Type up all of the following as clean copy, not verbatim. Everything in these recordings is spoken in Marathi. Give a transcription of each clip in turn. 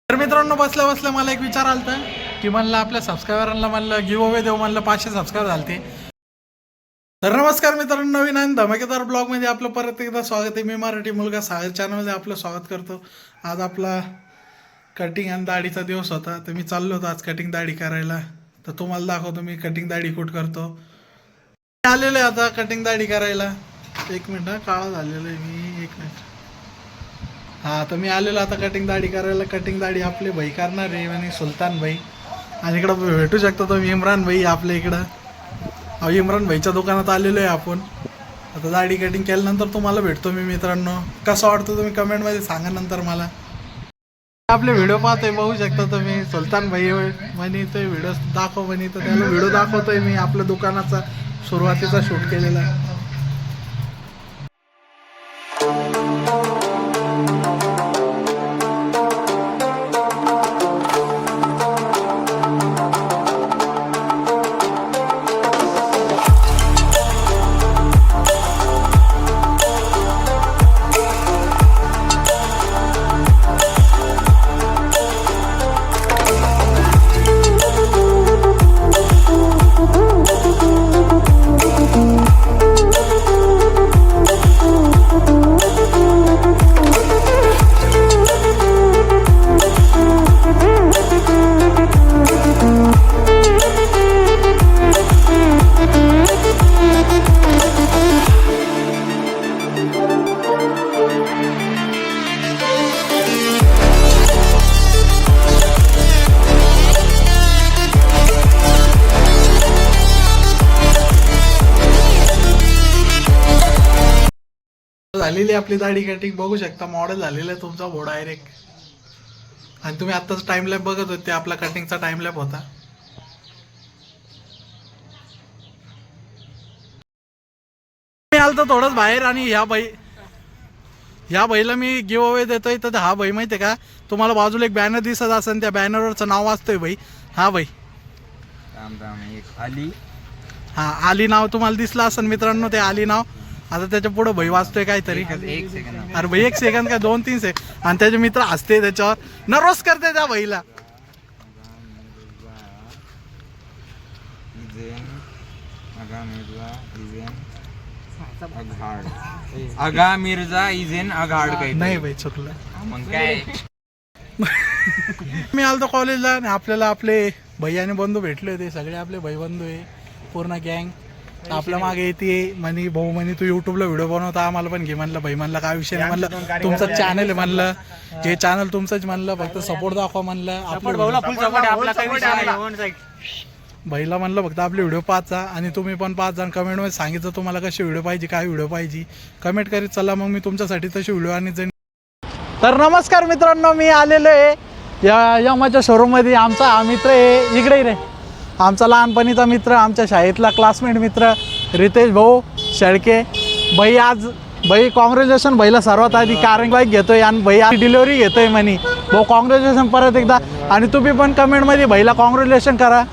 तर मित्रांनो, बसल्या बसल्या मला एक विचार आलता की म्हणलं आपल्या सबस्क्रायबरांना म्हणलं गिव अवे देऊ, म्हणलं 500 सबस्क्राईबर झालते. तर नमस्कार मित्रांनो, नवीन आणि धमाकेदार ब्लॉगमध्ये आपलं परत एकदा स्वागत आहे. मी मराठी मुलगा सागर चॅनलमध्ये आपलं स्वागत करतो. आज आपला कटिंग आणि दाढीचा दिवस होता, तर मी चाललो होतो आज कटिंग दाढी करायला. तर तुम्हाला दाखवतो मी कटिंग दाढी कुठं करतो. आलेलो आहे आता कटिंग दाढी करायला. एक मिनिट, काळा झालेलं आहे मी, एक मिनिट. हा, तर मी आलेलो आता कटिंग दाढी करायला. कटिंग दाढी आपले भाई करणार आहे आणि सुलतान भाई. आणि इकडं भेटू शकतो तुम्ही इम्रान भाई आपल्या इकडं. इम्रान भाईच्या दुकानात आलेलो आहे आपण. आता दाढी कटिंग केल्यानंतर तुम्हाला भेटतो मी. मित्रांनो, कसं वाटतं तुम्ही कमेंटमध्ये सांगा नंतर मला. आपले व्हिडिओ पाहतोय, बघू शकता तुम्ही. सुलतान भाई म्हणे ते व्हिडिओ दाखव म्हणे, तर त्याला व्हिडिओ दाखवतोय मी आपल्या दुकानाचा सुरुवातीचा शूट केलेला. झालेली आपली दाढी कटिंग बघू शकता. मॉडेल झालेला आहे तुमचा भाऊ डायरेक्ट. आणि तुम्ही आत्ताच टाइम लॅप बघत होते, आपला कटिंगचा टाइम लॅप होता. मी आलतो थोडंच बाहेर आणि ह्या भाईला मी गिव अवे देतोय. तर हा भाई माहिती आहे का, तुम्हाला बाजूला एक बॅनर दिसत असेल, त्या बॅनरवरचं नाव वाचतोय भाई. हा भाई राम राम, एक अली. हा, आली नाव तुम्हाला दिसलं असेल मित्रांनो, ते आली नाव. आता त्याच्या पुढे भाई वाचतोय काहीतरी. एक सेकंड. अरे भाई, 1 सेकंद का 2-3 सेकंद. आणि त्याचे मित्र हसते त्याच्यावर, नर्वस करते त्या भाईला. अगा मिर्झा इजेन आघाड काही नाही भाई, चुकलं. मग काय. मी आलतो कॉलेजला आणि आपल्याला आपले भाई आणि बंधू भेटले होते. सगळे आपले भाई बंधू आहे, पूर्ण गँग. आपल्या मागे येते म्हणे, भाऊ म्हणे तू युट्यूबला व्हिडिओ बनवता, आम्हाला पण घे. म्हणलं भाई, म्हणलं काय विषय नाही, म्हणलं तुमचं चॅनल आहे, म्हणलं हे चॅनल तुमचंच, म्हणलं फक्त सपोर्ट दाखवा. म्हणलं भाईला म्हणलं फक्त आपले व्हिडिओ पाहता आणि तुम्ही पण पाच जण. कमेंटमध्ये सांगितलं तुम्हाला कसे व्हिडिओ पाहिजे, काय व्हिडिओ पाहिजे, कमेंट करीत चला. मग मी तुमच्यासाठी तसे व्हिडिओ आणि जाईन. तर नमस्कार मित्रांनो, मी आलेलो आहे यामाच्या शोरूममध्ये. आमचा हा मित्र आहे, इकडे रे, आमचा लहानपणीचा मित्र, आमच्या शाळेतला क्लासमेट मित्र रितेश भाऊ शेळके भाई. आज भाई कॉंग्रॅच्युलेशन भाईला सर्वात आधी, कारण बाईक घेतोय आणि भाई आज डिलिव्हरी घेतोय म्हणे. भाऊ कॉंग्रॅच्युलेशन परत एकदा. आणि तुम्ही पण कमेंटमध्ये भाईला कॉंग्रॅच्युलेशन करा.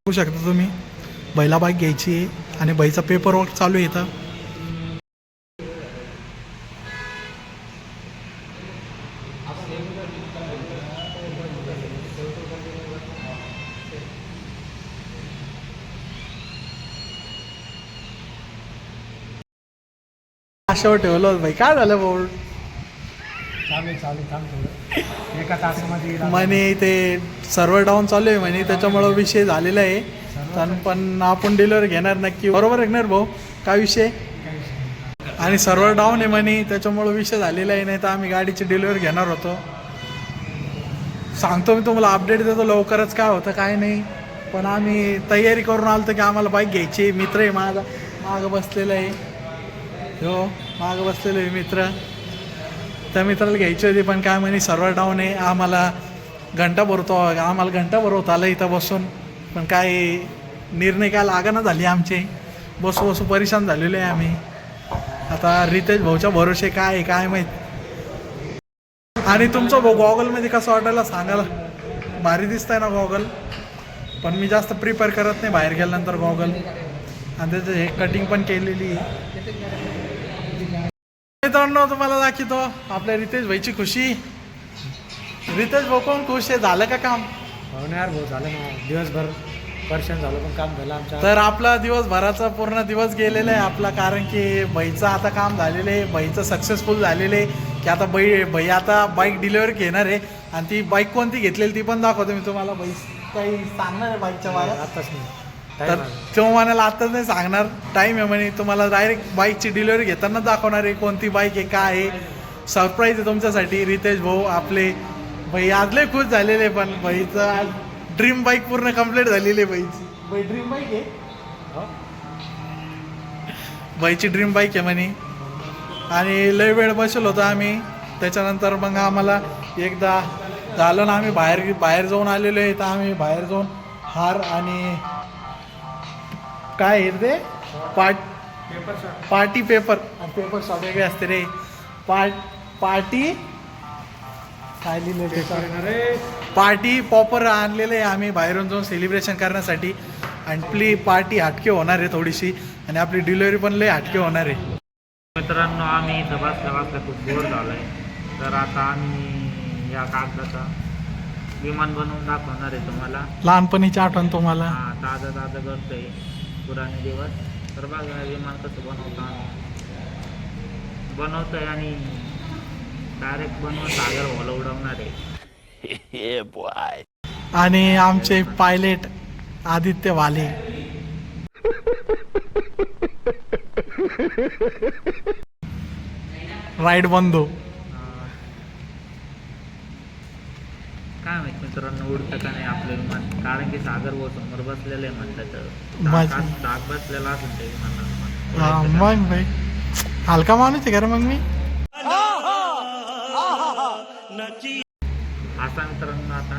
बघू शकता तुम्ही, बैला बाईक घ्यायची आहे आणि बाईचा पेपर वर्क चालू आहे इथं. अशावर ठेवलं भाई, काय झालं भाऊ? एका तासामध्ये म्हणे ते सर्व्हर डाऊन चालू आहे म्हणे, त्याच्यामुळं विषय झालेला आहे. पण आपण डिलिव्हरी घेणार नक्की, बरोबर घेणार भाऊ? काय विषय? आणि सर्व्हर डाऊन आहे म्हणे, त्याच्यामुळं विषय झालेला आहे. नाही तर आम्ही गाडीची डिलिव्हरी घेणार होतो. सांगतो मी तुम्हाला, अपडेट देतो लवकरच काय होतं काय नाही. पण आम्ही तयारी करून आलो तर की आम्हाला बाईक घ्यायची. मित्र आहे माझा मागं बसलेला आहे, हो मागं बसलेलं आहे मित्र. त्या मित्राला घ्यायची होती, पण काय म्हणे सर्व्हर डाऊन आहे. आम्हाला घंटाभर होत आलं इथं बसून. पण काय निर्णय काय लागना झाली आमचे. बसू बसू परेशान झालेलो आहे आम्ही. आता रितेश भाऊच्या भरोसे काय माहीत. आणि तुमचं गॉगलमध्ये कसं वाटायला सांगायला भारी दिसतंय ना गॉगल. पण मी जास्त प्रिपेअर करत नाही बाहेर गेल्यानंतर गॉगल. आणि त्याचं हे कटिंग पण केलेली आहे. मित्रांनो तुम्हाला दाखवतो आपल्या रितेश भाईची खुशी. रितेश भाऊ कोण खुश आहे, झालं का काम? हो ना यार, भाऊ झालं ना, दिवसभर परेशान झालं पण काम झालं आमच्या. तर आपला दिवसभराचा पूर्ण दिवस गेलेला आहे आपला, कारण की बाईचं आता काम झालेलं आहे. बाईचं सक्सेसफुल झालेलं आहे की आता बाई आता बाईक डिलिव्हरी घेणार आहे. आणि ती बाईक कोणती घेतलेली ती पण दाखवतो मी तुम्हाला. बाई काही सांगणार आहे बाईकच्या बाहेर आताच नाही तर time आहे. तो म्हणाला आताच नाही सांगणार, टाईम आहे म्हणे. तुम्हाला डायरेक्ट बाईकची डिलिव्हरी घेताना दाखवणार आहे कोणती बाईक आहे काय आहे. सरप्राईज आहे तुमच्यासाठी. रितेश भाऊ आपले बाई आज लय खुश झालेले, पण बाईचं आज ड्रीम बाईक पूर्ण कंप्लीट झालेली आहे बाईची. बाई ड्रीम बाईक आहे, हो? बाईची ड्रीम बाईक आहे म्हणे. आणि लय वेळ बसलो होतो आम्ही. त्याच्यानंतर मग आम्हाला एकदा झालं ना, आम्ही बाहेर जाऊन आलेलो आहे. तर आम्ही बाहेर जाऊन हार आणि काय आहे ते पार्टी पेपर शॉट वेगळे असते रे. पार्टी काय लिहिलं अरे पार्टी पॉपर आणलेले आहे आम्ही बाहेरून जाऊन सेलिब्रेशन करण्यासाठी. आणि आपली पार्टी हटके होणार आहे थोडीशी, आणि आपली डिलिव्हरी पण लय हटके होणार आहे. मित्रांनो, आम्ही इथं बसल्या खूप बोर झालो आहे. तर आता आम्ही या कागदाचा विमान बनवून दाखवणार आहे तुम्हाला. लहानपणीची आठवण तुम्हाला. हा, ताजं करतोय पुराणे दिवस. तर बघा विमान कसं बनवतोय आणि डायरेक्ट बनवून सागर व्हायला उडवणार आहे. आणि आमचे पायलट आदित्य वाले. राईड बंदो. काय माहित मित्रांनो, उडतं का नाही आपलं विमान, कारण की सागर भाऊ समोर बसलेलं आहे म्हणलं तर माझं- डाग बसलेला असेल ते विमानाला. हा मग भाई हलका माणूस आहे का रे मग मी. असा मित्रांनो आता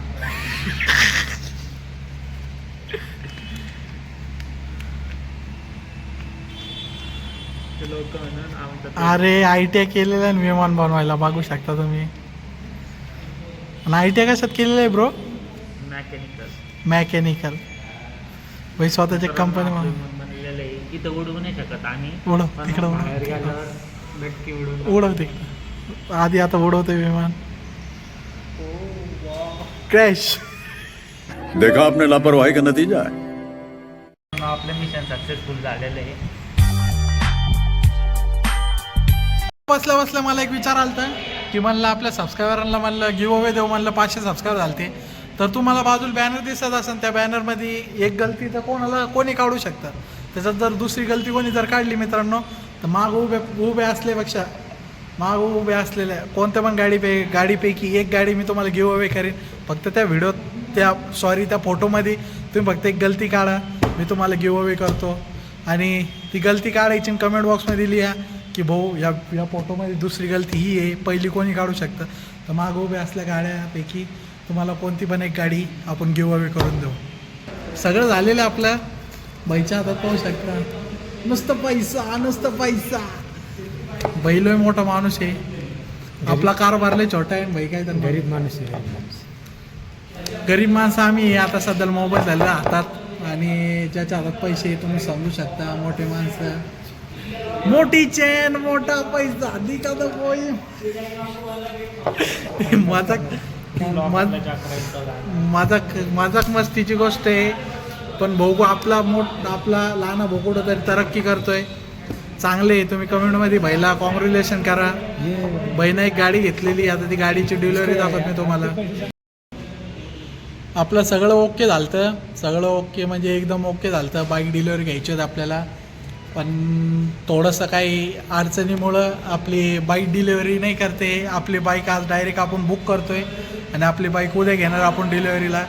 लोक म्हणून आमचं अरे ITI केलेलं आहे विमान बनवायला, बघू शकता तुम्ही. आणि ITI कशात केलेलं आहे ब्रो? Mechanical mechanical. भाई स्वतःच्या कंपनी बनलेलं आहे. इथं उडवू नाही शकत आम्ही. उडव पण तिकडं बाहेर उडव गेल्यावर नक्की उडवून उडव तिकडं. आधी आता उडवतोय विमान. क्रॅश. देखा आपने लापरवाही का नतीजा है. आपलं मिशन सक्सेसफुल झालेलं आहे. बसल्या मला एक विचार आलता की म्हणलं आपल्या सबस्क्रायबरांना म्हणलं गिव्ह अवे देऊ. म्हणलं 500 सबस्क्राईबर झालते. तर तुम्हाला बाजूला बॅनर दिसत असेल, त्या बॅनरमध्ये एक गलती तर कोणी काढू शकतं. त्याच्यात जर दुसरी गलती कोणी जर काढली मित्रांनो, तर माग उभे असलेल्या कोणत्या पण गाडीपैकी एक गाडी मी तुम्हाला गिव्ह अवे करेन. फक्त त्या व्हिडिओत त्या फोटोमध्ये तुम्ही फक्त एक गलती काढा, मी तुम्हाला गिव्ह अवे करतो. आणि ती गलती काढायची कमेंट बॉक्समध्ये लिहा की भाऊ या फोटोमध्ये दुसरी गलती ही आहे, पहिली कोणी काढू शकतं. तर मागं उभ्या असल्या गाड्यापैकी तुम्हाला कोणती पण एक गाडी आपण गिव्ह अवे करून देऊ. सगळं झालेलं आपलं. बाईच्या हातात पाहू शकता, नुसतं पैसा. बैलोय मोठा माणूस आहे, आपला कारभार लय छोटा आहे. बाई काय तर गरीब माणूस आहे. गरीब माणसं आम्ही. आता सध्याला मोबाईल झालेला हातात, आणि ज्याच्या हातात पैसे तुम्ही समजू शकता. मोठे माणसं, मोठी चेन, मोठा पैसा. दिखाता कोई मजाक मस्तीची गोष्ट आहे. पण भाऊ आपला लहाना भाऊ कुठं तरी तरक्की करतोय. चांगले. तुम्ही कमेंटमध्ये भाईला कॉंग्रॅच्युलेशन करा. बहिणं एक गाडी घेतलेली, आता ती गाडीची डिलिव्हरी दाखवत मी तुम्हाला. आपलं सगळं ओके झालं. सगळं ओके म्हणजे एकदम ओके झालं. बाईक डिलिव्हरी घ्यायची होती आपल्याला, पण थोडंसं काही अडचणीमुळं आपली बाईक डिलिव्हरी नाही करते. आपली बाईक आज डायरेक्ट आपण बुक करतोय आणि आपली बाईक उद्या घेणार आपण डिलिव्हरीला.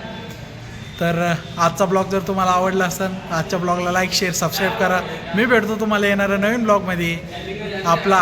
तर आजचा ब्लॉग जर तुम्हाला आवडला असेल, आजच्या ब्लॉगला लाईक शेअर सबस्क्राईब करा. मी भेटतो तुम्हाला येणाऱ्या नवीन ब्लॉगमध्ये. आपला